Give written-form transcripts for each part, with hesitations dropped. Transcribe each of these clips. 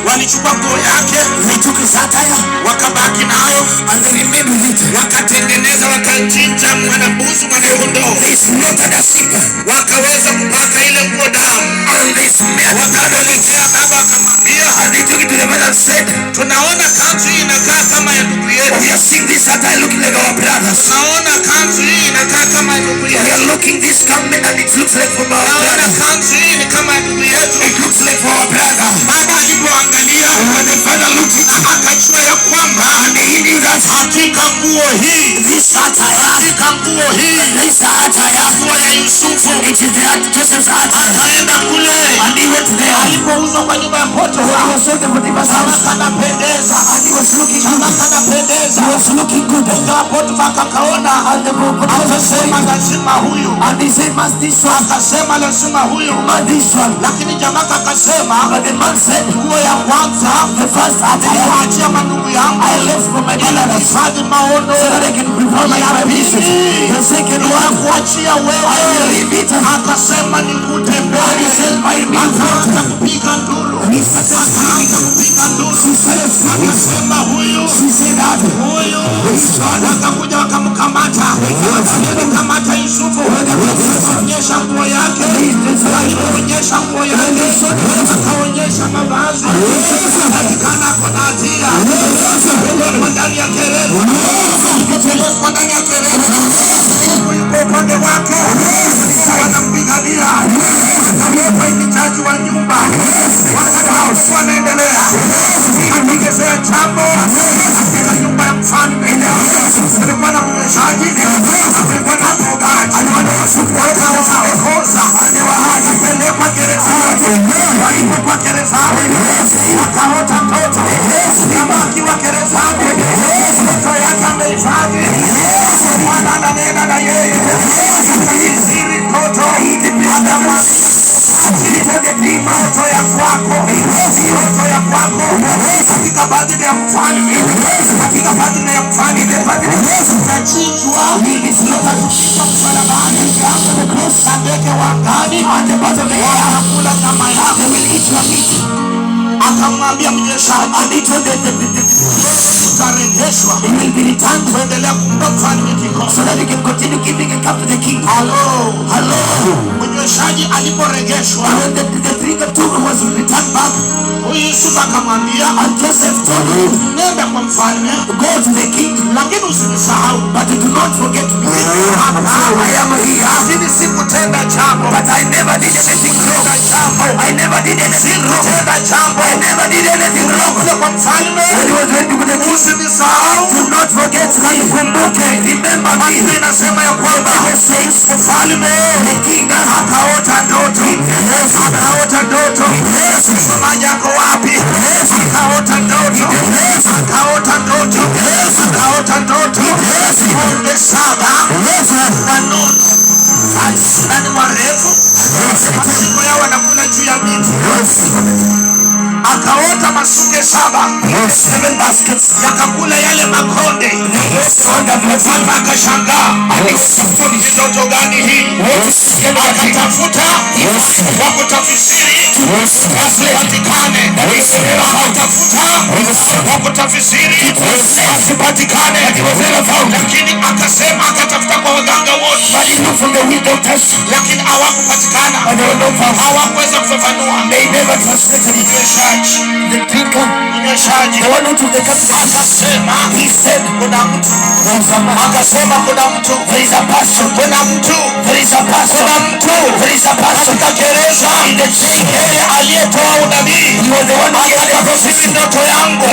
walichukua nguo yake, wakabaki nayo, wakatengeneza, wakachinja mwanambuzi, mwanakondoo, wakaweza kupaka ile nguo damu, wakapelekea baba, akamwambia, tunaona kanzu hii inakaa kama ya ndugu yetu, tunaona kanzu hii inakaa kama ya ndugu yetu, tunaona kanzu hii ni kama ya ndugu yetu. Baba alipoangalia, akajua ya kwamba hakika nguo hii, nguo ya Yusufu. Akaenda kule alipouzwa kwa nyumba ya Potifa, kanapendeza, Potifa akakaona, akasema lazima huyu, lakini jamaa akasema, nguo ya kwanza aliwaachia mandugu yangu hifadhi maono, kuachia wewe, akasema nikutembee, akaanza kupiga nduru, akasema huyu, akakuja wakamkamata, Yusufu, akaonyesha nguo yake, akaonyesha mavazi, akatikana kona hatia, kwa ndani ya gereza, yuko upande wake, wanampigania, akamwekwa inchaji wa nyumba, wanaendelea, akigezea chambo, katika nyumba ya mfalme, alikuwa na mnyeshaji, alikuwa na mwogaji, akapelekwa gerezani, walipokuwa gerezani, akaota ndoto, kama akiwa gerezani, ndoto yake amehifadhi, Bwana ananena na yeye, akisiri ndoto, ndoto ya kwako, katika badili ya mfalme, utachinjwa, na ndege wa angani wanakula nyama yako. Akamwambia mnyeshaji, utarejeshwa, kuendelea kumpa mfalme kikosi. Mnyeshaji aliporejeshwa, huyu Yusufu akamwambia, nenda kwa mfalme, lakini usinisahau. Lakini sikutenda jambo, kwa mfalme, usinisahau, inasema ya kwamba mfalme akaota ndoto, msomaji ako wapi? Akaota ndoto, ng'ombe 7 wanono, nani warefu, masingo yao wanakula juu ya miti. Akaota masuke 7 baskets, yakakula yale makonde. Mfalme akashangaa, ndoto gani hii? Akatafuta wakutafsiri, asipatikane. Akatafuta wakutafsiri, asipatikane. Lakini akasema, akatafuta kwa waganga wote, lakini hawakupatikana, hawakuweza kufafanua. Mnyeshaji akasema, kuna mtu, katika gereza, yeye aliyetoa unabii, akatafsiri ndoto yangu,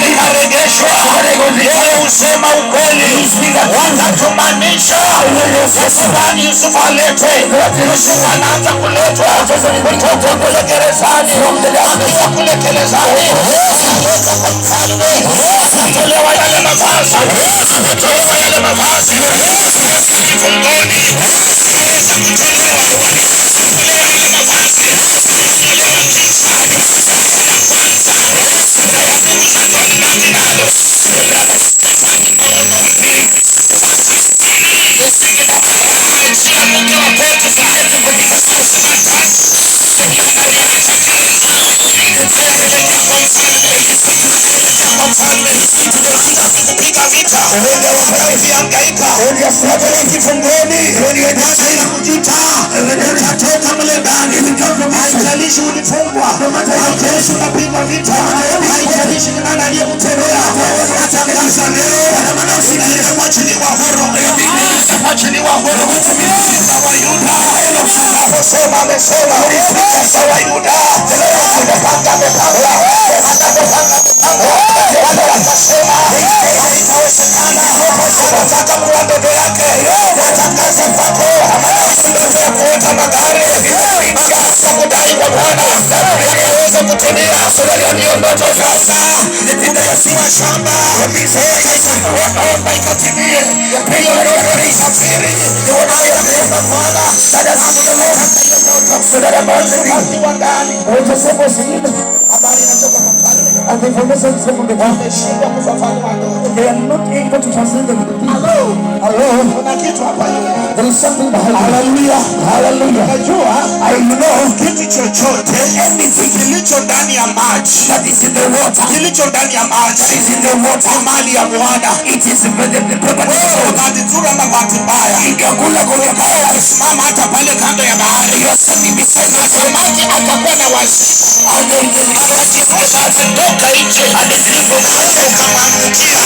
nikaregeshwa. Yeye husema ukweli, watatumanisha Yusufu aletwe. Yusufu anaanza kuletwa kutoka kule gerezani, kule gerezani, tolewa yale mavazi, kifungoni, wafalme kupiga vita, ukihangaika kifungoni, utatoka mle ndani. Haijalishi ulifungwa, haijalishi unapigwa vita, haijalishi ni nani aliyekutendea. Natangaza leo mwachiliwa huru, mwachiliwa huru. Sawa Yuda, amesema sawa Yuda, amepanga wale wakasema haitawezekana. Nataka kuwa ndoto yake, natangaza kwako ndoto ya kuota magari kudai kwa Bwana inaweza kutimia. Hiyo ndoto sasa imesiwa shamba, omba ikatimie. Hiyo ndoto isafiri, unayoomba Bwana habari inatoka kwa mfalme. Wameshindwa kufafanua ndoto. They are not able to translate them. Hello. Kuna kitu hapa hiyo. There is something behind. Hallelujah. Hallelujah. Unajua, I know kitu chochote, anything kilicho ndani ya maji, that is in the water. Kilicho ndani ya maji, that is in the water. Mali ya Bwana. It is the property of God. Bahati nzuri ama bahati mbaya, ingekula kule kaya, simama hata pale kando ya bahari. Hiyo sasa misema samaki atakuwa na wasi. Toka nje adisipo kamwangukia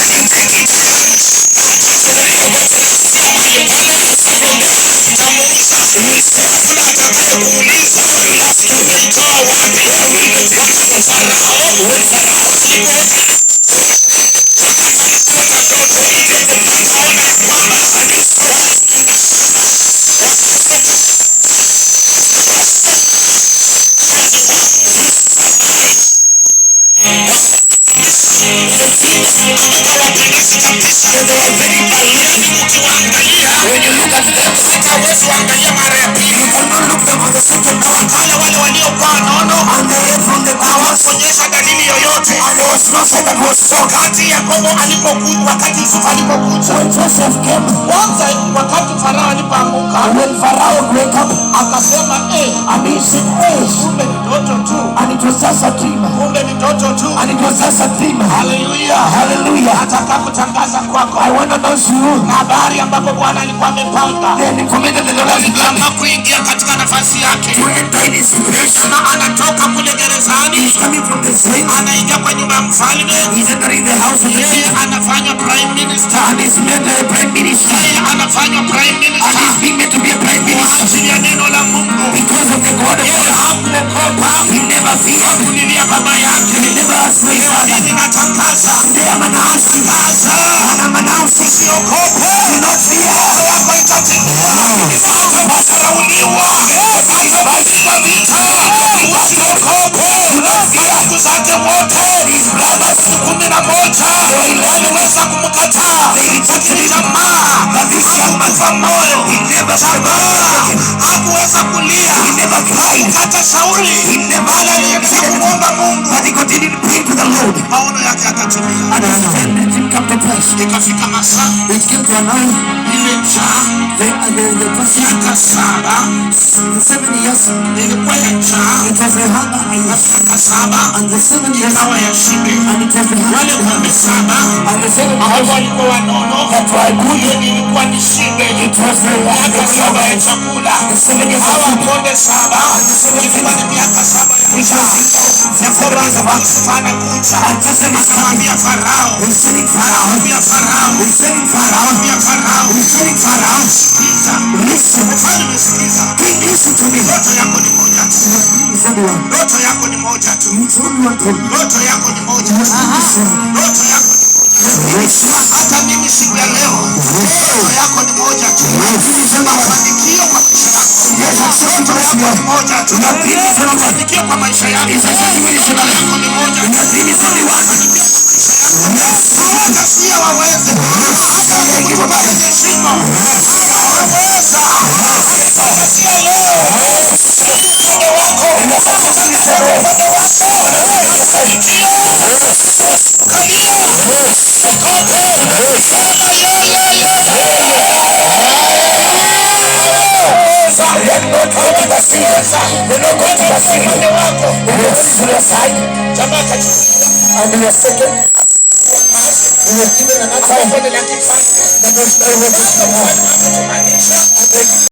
when you look at them, hawezi kuangalia mara ya pili. You cannot look them on the second time. Wale waliokuwa wanaona and they heard from the power, kuonyesha dalili yoyote. And there was no sign that was so. Wakati Yakobo alipokuja, wakati Yusuf alipokuja, when Joseph came, wakati Farao alipoamka, when Farao woke up, akasema and he said, kumbe ni ndoto tu. And it was just a dream. Kumbe ni ndoto tu. And it was just a dream. Hallelujah. Hallelujah. Nataka kutangaza kwako, I want to announce you, na habari ambapo Bwana alikuwa amepanga. Then committed the Lord kama kuingia katika nafasi yake. To enter in his situation. Anatoka kule gerezani. He's coming from the jail. Anaingia kwa nyumba ya mfalme. He's entering the house of the king. Anafanya prime minister. And he's made a prime minister. Anafanya prime minister. And he's being made to be a prime minister. Kwa ajili ya neno la Mungu. Because of the God of God. Hakuogopa. He never feared. Kulilia baba yake. He never asked for his father. Ninatangaza. Today I'm announcing. I'm announcing. Usiogope. Do not fear. Wako itatimia. Watarauliwa. Watabadilika vita. Usiogope. Do not fear. Siku zake wote. 11 waliweza kumkataa. Lakini jamaa hakufa moyo. Hakuweza kulia. Hakukata shauri. Bali aliendelea kumwomba Mungu. Maono yake yakatimia. Ikafika masaa ile njaa miaka 7 ilikuwa ya njaa, miaka 7 ikawa ya shibe. Wale 7 ambao walikuwa wanono, hiyo ilikuwa ni shibe. Miaka 7 ya chakula. Hawa konde 7 ilikuwa ni miaka 7 ya njaa. Yakobo akafanya kucha, akamwambia Farao, listen to me. Ndoto yako ni moja tu. Ndoto yako ni moja tu. Ndoto yako ni moja tu. Ndoto yako ni moja. Hata mimi siku ya leo, ndoto yako ni moja tu. Mafanikio kwa maisha yako. Ndoto yako ni moja tu. Mafanikio kwa maisha yako. Ndoto yako ni moja tu. Hawatasia waweze. Hata wakikuwa kwenye shimo. Hawaweza. Hawatasia leo. Upande wako. Upande wako. Kalia. Kote. And the second He was given another opportunity that does not work.